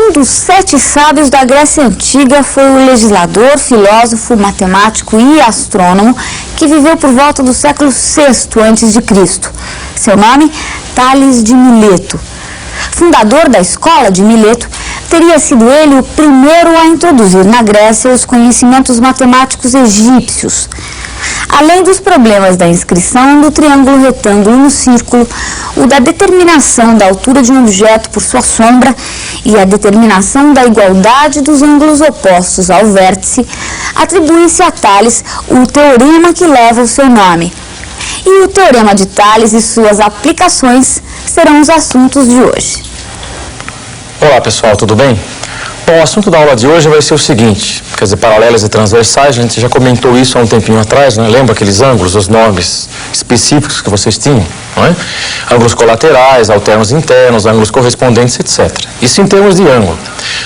Um dos 7 sábios da Grécia Antiga foi o legislador, filósofo, matemático e astrônomo que viveu por volta do século VI a.C. Seu nome, Tales de Mileto. Fundador da escola de Mileto, teria sido ele o primeiro a introduzir na Grécia os conhecimentos matemáticos egípcios. Além dos problemas da inscrição do triângulo retângulo no círculo, o da determinação da altura de um objeto por sua sombra e a determinação da igualdade dos ângulos opostos ao vértice, atribui-se a Tales o teorema que leva o seu nome. E o teorema de Tales e suas aplicações serão os assuntos de hoje. Olá pessoal, tudo bem? Bom, o assunto da aula de hoje vai ser o seguinte, quer dizer, paralelas e transversais, a gente já comentou isso há um tempinho atrás, né? Lembra aqueles ângulos, os nomes específicos que vocês tinham, não é? Ângulos colaterais, alternos internos, ângulos correspondentes, etc. Isso em termos de ângulo.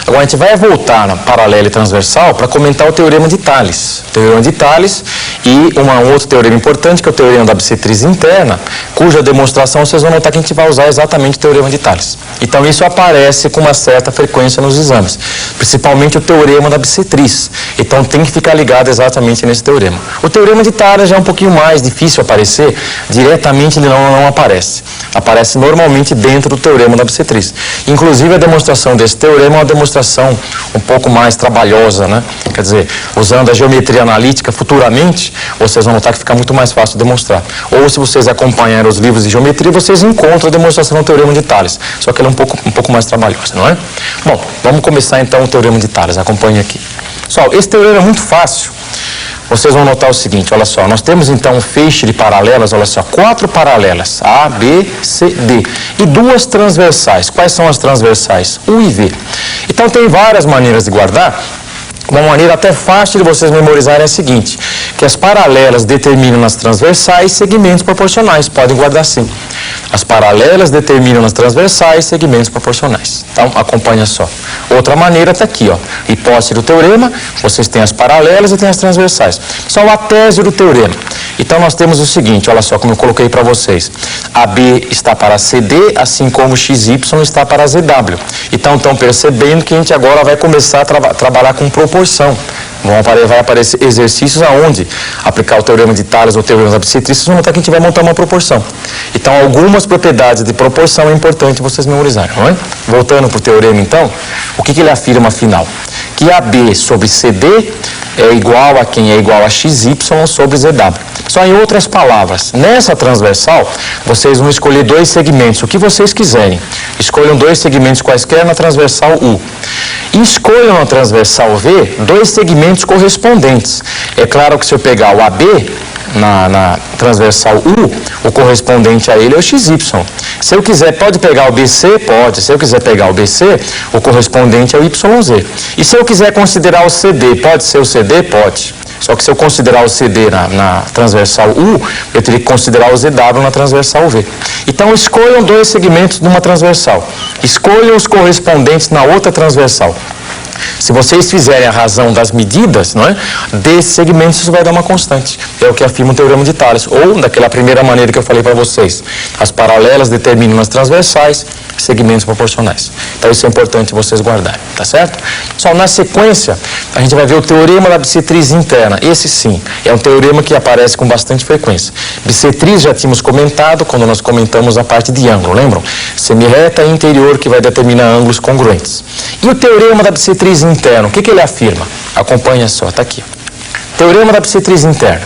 Agora a gente vai voltar na paralela e transversal para comentar o teorema de Tales. O teorema de Tales e um outro teorema importante, que é o teorema da bissetriz interna, cuja demonstração vocês vão notar que a gente vai usar exatamente o teorema de Tales. Então isso aparece com uma certa frequência nos exames, principalmente o teorema da bissetriz. Então tem que ficar ligado exatamente nesse teorema. O teorema de Tales já é um pouquinho mais difícil aparecer, diretamente ele não aparece. Aparece normalmente dentro do teorema da bissetriz. Inclusive a demonstração desse teorema é uma demonstração um pouco mais trabalhosa, né? Quer dizer, usando a geometria analítica futuramente, vocês vão notar que fica muito mais fácil de demonstrar. Ou se vocês acompanharem os livros de geometria, vocês encontram a demonstração do teorema de Tales. Só que ela é um pouco mais trabalhosa, não é? Bom, vamos começar então o teorema de Tales. Acompanhe aqui. Pessoal, esse teorema é muito fácil. Vocês vão notar o seguinte, olha só, nós temos então um feixe de paralelas, olha só, 4 paralelas, A, B, C, D, e 2 transversais. Quais são as transversais? U e V. Então tem várias maneiras de guardar. Uma maneira até fácil de vocês memorizarem é a seguinte, que as paralelas determinam nas transversais segmentos proporcionais. Podem guardar assim. As paralelas determinam nas transversais segmentos proporcionais. Então, acompanha só. Outra maneira está aqui, ó. Hipótese do teorema, vocês têm as paralelas e têm as transversais. Só a tese do teorema. Então, nós temos o seguinte, olha só como eu coloquei para vocês. AB está para CD, assim como XY está para ZW. Então, estão percebendo que a gente agora vai começar a trabalhar com proporção. Vai aparecer exercícios aonde aplicar o teorema de Tales ou o teorema da bissetriz, vocês vão notar que a gente vai montar uma proporção. Então, algumas propriedades de proporção é importante vocês memorizarem, não é? Voltando para o teorema, então, o que ele afirma, afinal? Que AB sobre CD é igual a quem é igual a XY sobre ZW. Só em outras palavras, nessa transversal, vocês vão escolher 2 segmentos, o que vocês quiserem. Escolham 2 segmentos quaisquer na transversal U. E escolham na transversal V 2 segmentos correspondentes. É claro que se eu pegar o AB na transversal U, o correspondente a ele é o XY. Se eu quiser, pode pegar o BC? Pode. Se eu quiser pegar o BC, o correspondente é o YZ. E se eu quiser considerar o CD, pode ser o CD? Pode. Só que se eu considerar o CD na transversal U, eu teria que considerar o ZW na transversal V. Então, escolham 2 segmentos de uma transversal. Escolham os correspondentes na outra transversal. Se vocês fizerem a razão das medidas, não é, desses segmentos, isso vai dar uma constante. É o que afirma o teorema de Tales. Ou, daquela primeira maneira que eu falei para vocês, as paralelas determinam as transversais, segmentos proporcionais. Então, isso é importante vocês guardarem, tá certo? Só na sequência, a gente vai ver o teorema da bissetriz interna. Esse sim, é um teorema que aparece com bastante frequência. Bissetriz já tínhamos comentado quando nós comentamos a parte de ângulo, lembram? Semirreta e interior que vai determinar ângulos congruentes. E o teorema da bissetriz interna, o que ele afirma? Acompanha só, está aqui. Teorema da bissetriz interna.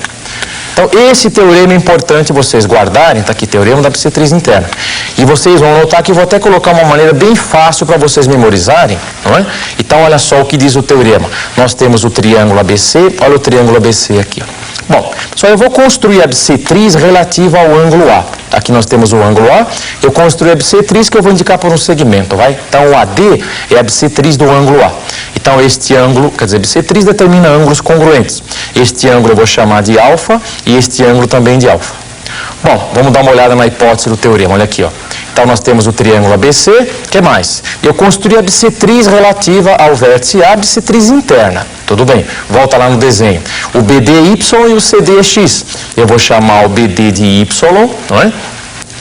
Então, esse teorema é importante vocês guardarem, está aqui, teorema da bissetriz interna. E vocês vão notar que eu vou até colocar uma maneira bem fácil para vocês memorizarem, não é? Então, olha só o que diz o teorema. Nós temos o triângulo ABC, olha o triângulo ABC aqui, ó. Bom, só eu vou construir a bissetriz relativa ao ângulo A. Aqui nós temos o ângulo A, eu construo a bissetriz que eu vou indicar por um segmento, vai? Então, o AD é a bissetriz do ângulo A. Então, este ângulo, quer dizer, bissetriz determina ângulos congruentes. Este ângulo eu vou chamar de alfa e este ângulo também de alfa. Bom, vamos dar uma olhada na hipótese do teorema, olha aqui, ó. Então, nós temos o triângulo ABC, o que mais? Eu construí a bissetriz relativa ao vértice A, bissetriz interna. Tudo bem, volta lá no desenho. O BD é Y e o CD é X. Eu vou chamar o BD de Y, não é?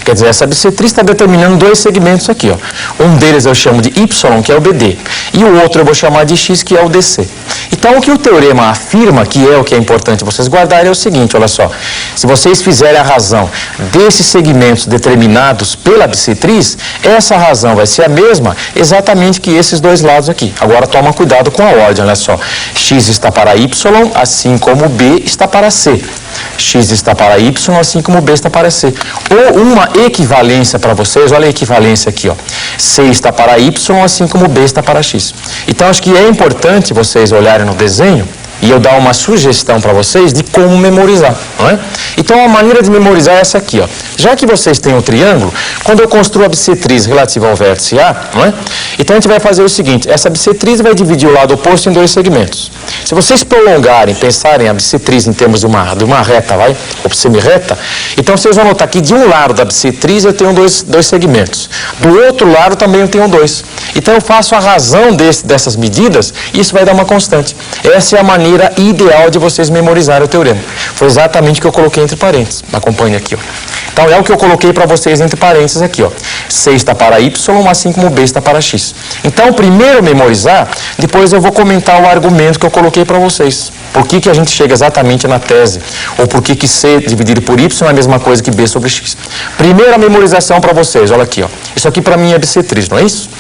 Quer dizer, essa bissetriz está determinando dois segmentos aqui, ó. Um deles eu chamo de Y, que é o BD, e o outro eu vou chamar de X, que é o DC. Então, o que o teorema afirma, que é o que é importante vocês guardarem, é o seguinte, olha só. Se vocês fizerem a razão desses segmentos determinados pela bissetriz, essa razão vai ser a mesma exatamente que esses dois lados aqui. Agora, toma cuidado com a ordem, olha só. X está para Y, assim como B está para C. X está para Y, assim como B está para C. Ou uma equivalência para vocês, olha a equivalência aqui, ó. C está para Y, assim como B está para X. Então, acho que é importante vocês olharem no desenho e eu dar uma sugestão para vocês de como memorizar, não é? Então, a maneira de memorizar é essa aqui, ó. Já que vocês têm um triângulo, quando eu construo a bissetriz relativa ao vértice A, não é? Então, a gente vai fazer o seguinte, essa bissetriz vai dividir o lado oposto em dois segmentos. Se vocês prolongarem, pensarem a bissetriz em termos de uma reta, ou semirreta, então vocês vão notar que de um lado da bissetriz eu tenho dois segmentos. Do outro lado também eu tenho dois. Então, eu faço a razão dessas medidas e isso vai dar uma constante. Essa é a maneira ideal de vocês memorizarem o teorema. Foi exatamente o que eu coloquei entre parênteses. Acompanhe aqui, ó. Então, é o que eu coloquei para vocês entre parênteses aqui, ó. C está para Y, assim como B está para X. Então, primeiro memorizar, depois eu vou comentar o argumento que eu coloquei para vocês. Por que a gente chega exatamente na tese? Ou por que C dividido por Y é a mesma coisa que B sobre X? Primeira memorização para vocês, olha aqui, ó. Isso aqui para mim é bissetriz, não é isso?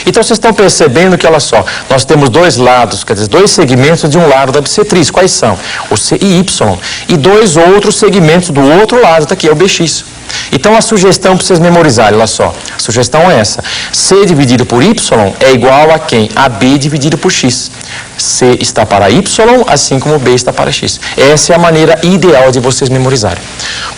Então, vocês estão percebendo que, olha só, nós temos dois lados, quer dizer, dois segmentos de um lado da bissetriz. Quais são? O C e Y. E dois outros segmentos do outro lado, tá aqui, é o BX. Então, a sugestão para vocês memorizarem, olha só, a sugestão é essa. C dividido por Y é igual a quem? A B dividido por X. C está para Y, assim como B está para X. Essa é a maneira ideal de vocês memorizarem.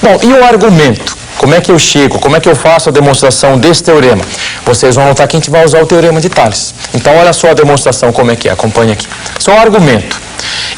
Bom, e o argumento? Como é que eu chego, como é que eu faço a demonstração desse teorema? Vocês vão notar que a gente vai usar o teorema de Tales. Então, olha só a demonstração como é que é, acompanhe aqui. Só o argumento.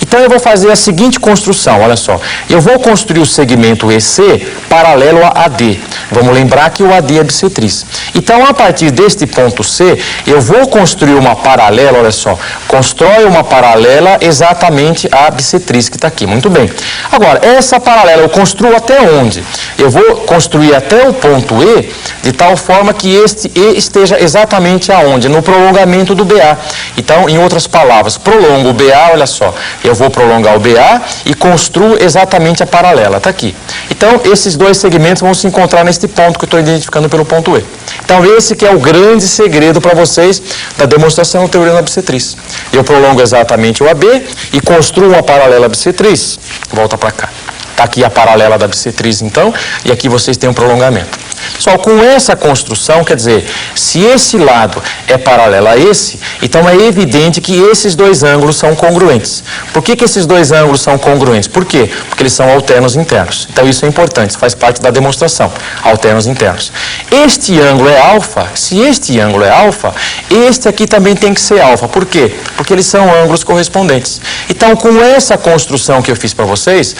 Então, eu vou fazer a seguinte construção, olha só. Eu vou construir o segmento EC paralelo a AD. Vamos lembrar que o AD é bissetriz. Então, a partir deste ponto C, eu vou construir uma paralela, olha só. Constrói uma paralela exatamente à bissetriz que está aqui. Muito bem. Agora, essa paralela eu construo até onde? Eu vou construir até o ponto E, de tal forma que este E esteja exatamente aonde? No prolongamento do BA. Então, em outras palavras, prolongo o BA, olha só. Eu vou prolongar o BA e construo exatamente a paralela. Está aqui. Então, esses dois segmentos vão se encontrar neste ponto que eu estou identificando pelo ponto E. Então, esse que é o grande segredo para vocês da demonstração do teorema da bissetriz. Eu prolongo exatamente o AB e construo uma paralela bissetriz. Volta para cá. Está aqui a paralela da bissetriz, então, e aqui vocês têm um prolongamento. Só com essa construção, quer dizer, se esse lado é paralelo a esse, então é evidente que esses dois ângulos são congruentes. Por que esses dois ângulos são congruentes? Por quê? Porque eles são alternos internos. Então isso é importante, isso faz parte da demonstração, alternos internos. Este ângulo é alfa, se este ângulo é alfa, este aqui também tem que ser alfa. Por quê? Porque eles são ângulos correspondentes. Então, com essa construção que eu fiz para vocês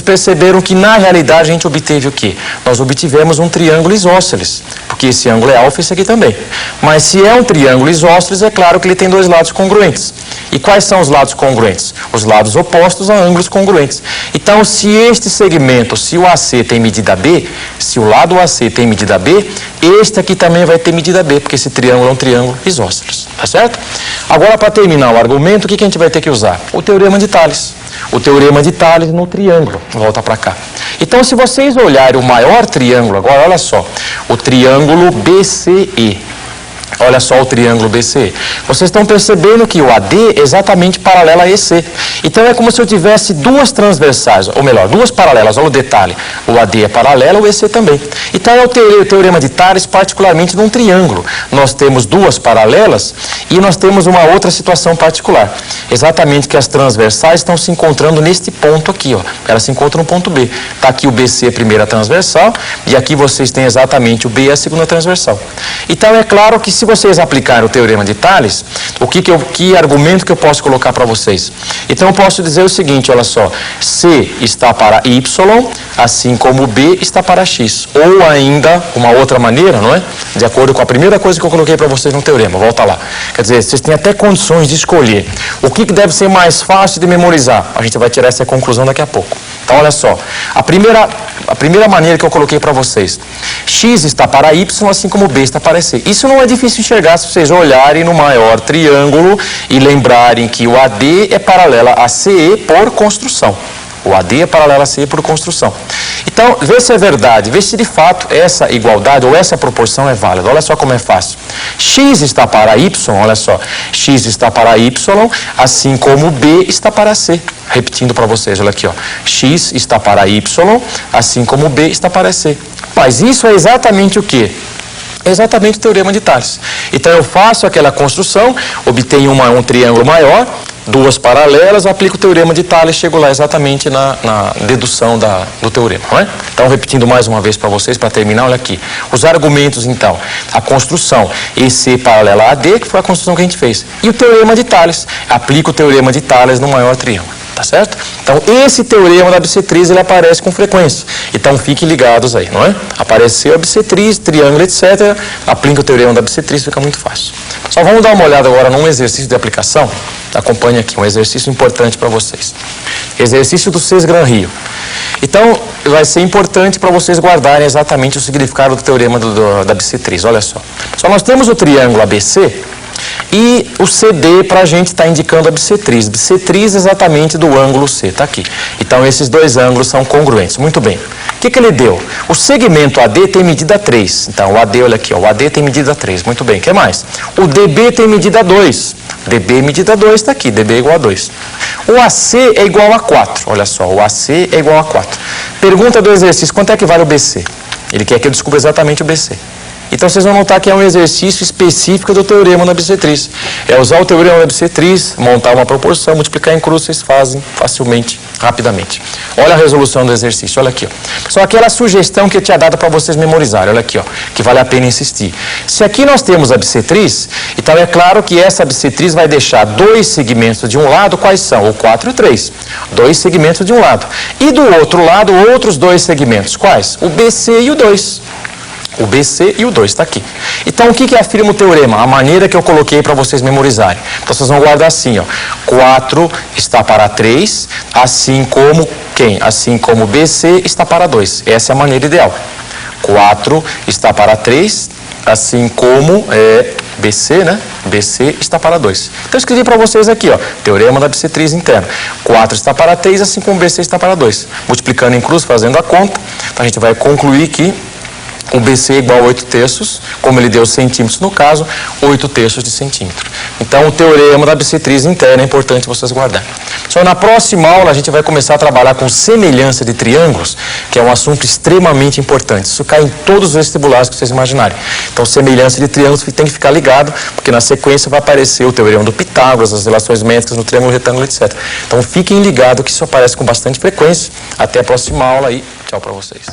perceberam que na realidade a gente obteve o quê? Nós obtivemos um triângulo isósceles, porque esse ângulo é alfa e esse aqui também. Mas se é um triângulo isósceles, é claro que ele tem dois lados congruentes. E quais são os lados congruentes? Os lados opostos a ângulos congruentes. Então, se este segmento, se o AC tem medida B, se o lado AC tem medida B, este aqui também vai ter medida B, porque esse triângulo é um triângulo isósceles. Tá certo? Agora, para terminar o argumento, o que a gente vai ter que usar? O teorema de Tales. O teorema de Tales no triângulo. Volta para cá. Então, se vocês olharem o maior triângulo agora, olha só. O triângulo BCE. Olha só o triângulo BCE. Vocês estão percebendo que o AD é exatamente paralelo a EC. Então, é como se eu tivesse duas transversais, ou melhor, duas paralelas. Olha o detalhe. O AD é paralelo, o EC também. Então, é o teorema de Tales, particularmente num triângulo. Nós temos duas paralelas e nós temos uma outra situação particular. Exatamente que as transversais estão se encontrando neste ponto aqui, ó. Elas se encontram no ponto B. Está aqui o BC, a primeira transversal, e aqui vocês têm exatamente o B, a segunda transversal. Então, é claro que se vocês aplicarem o teorema de Tales, que argumento que eu posso colocar para vocês? Então, eu posso dizer o seguinte, olha só, C está para Y, assim como B está para X. Ou ainda, uma outra maneira, não é? De acordo com a primeira coisa que eu coloquei para vocês no teorema, volta lá. Quer dizer, vocês têm até condições de escolher o que deve ser mais fácil de memorizar. A gente vai tirar essa conclusão daqui a pouco. Então, olha só, a primeira a primeira maneira que eu coloquei para vocês. X está para Y, assim como B está para C. Isso não é difícil enxergar se vocês olharem no maior triângulo e lembrarem que o AD é paralela a CE por construção. O AD é paralela a CE por construção. Então, vê se é verdade, vê se de fato essa igualdade ou essa proporção é válida. Olha só como é fácil. X está para Y, olha só. X está para Y, assim como B está para C. Repetindo para vocês, olha aqui, ó. X está para Y, assim como B está para C. Mas isso é exatamente o quê? É exatamente o teorema de Tales. Então, eu faço aquela construção, obtenho um triângulo maior, duas paralelas, aplico o teorema de Tales, chego lá exatamente na dedução do teorema, não é? Então, repetindo mais uma vez para vocês, para terminar, olha aqui. Os argumentos, então, a construção EC paralela a AD, que foi a construção que a gente fez. E o teorema de Tales, aplico o teorema de Tales no maior triângulo. Tá certo? Então, esse teorema da bissetriz, ele aparece com frequência. Então, fiquem ligados aí, não é? Apareceu a bissetriz, triângulo, etc. Aplica o teorema da bissetriz, fica muito fácil. Só vamos dar uma olhada agora num exercício de aplicação. Acompanhe aqui, um exercício importante para vocês. Exercício do Sesgran-Rio. Então, vai ser importante para vocês guardarem exatamente o significado do teorema da bissetriz. Olha só. Só nós temos o triângulo ABC... E o CD para a gente está indicando a bissetriz. Bissetriz exatamente do ângulo C, está aqui. Então, esses dois ângulos são congruentes. Muito bem. O que ele deu? O segmento AD tem medida 3. Então, o AD, olha aqui, ó, o AD tem medida 3. Muito bem. O que mais? O DB tem medida 2. DB medida 2 está aqui. DB é igual a 2. O AC é igual a 4. Olha só, o AC é igual a 4. Pergunta do exercício, quanto é que vale o BC? Ele quer que eu descubra exatamente o BC. Então, vocês vão notar que é um exercício específico do teorema da bissetriz. É usar o teorema da bissetriz, montar uma proporção, multiplicar em cruz, vocês fazem facilmente, rapidamente. Olha a resolução do exercício, olha aqui, ó. Só aquela sugestão que eu tinha dado para vocês memorizarem, olha aqui, ó, que vale a pena insistir. Se aqui nós temos a bissetriz, então é claro que essa bissetriz vai deixar dois segmentos de um lado, quais são? O 4 e o 3. Dois segmentos de um lado. E do outro lado, outros dois segmentos, quais? O BC e o 2. O BC e o 2 está aqui. Então, o que afirma o teorema? A maneira que eu coloquei para vocês memorizarem. Então, vocês vão guardar assim, ó. 4 está para 3, assim como quem? Assim como BC está para 2. Essa é a maneira ideal. 4 está para 3, assim como BC, né? BC está para 2. Então, eu escrevi para vocês aqui, ó. Teorema da bissetriz interna. 4 está para 3, assim como BC está para 2. Multiplicando em cruz, fazendo a conta, então, a gente vai concluir que o BC é igual a 8 terços, como ele deu centímetros no caso, 8 terços de centímetro. Então, o teorema da bissetriz interna é importante vocês guardarem. Só na próxima aula a gente vai começar a trabalhar com semelhança de triângulos, que é um assunto extremamente importante. Isso cai em todos os vestibulares que vocês imaginarem. Então, semelhança de triângulos tem que ficar ligado, porque na sequência vai aparecer o teorema do Pitágoras, as relações métricas no triângulo retângulo, etc. Então, fiquem ligados que isso aparece com bastante frequência. Até a próxima aula e tchau para vocês.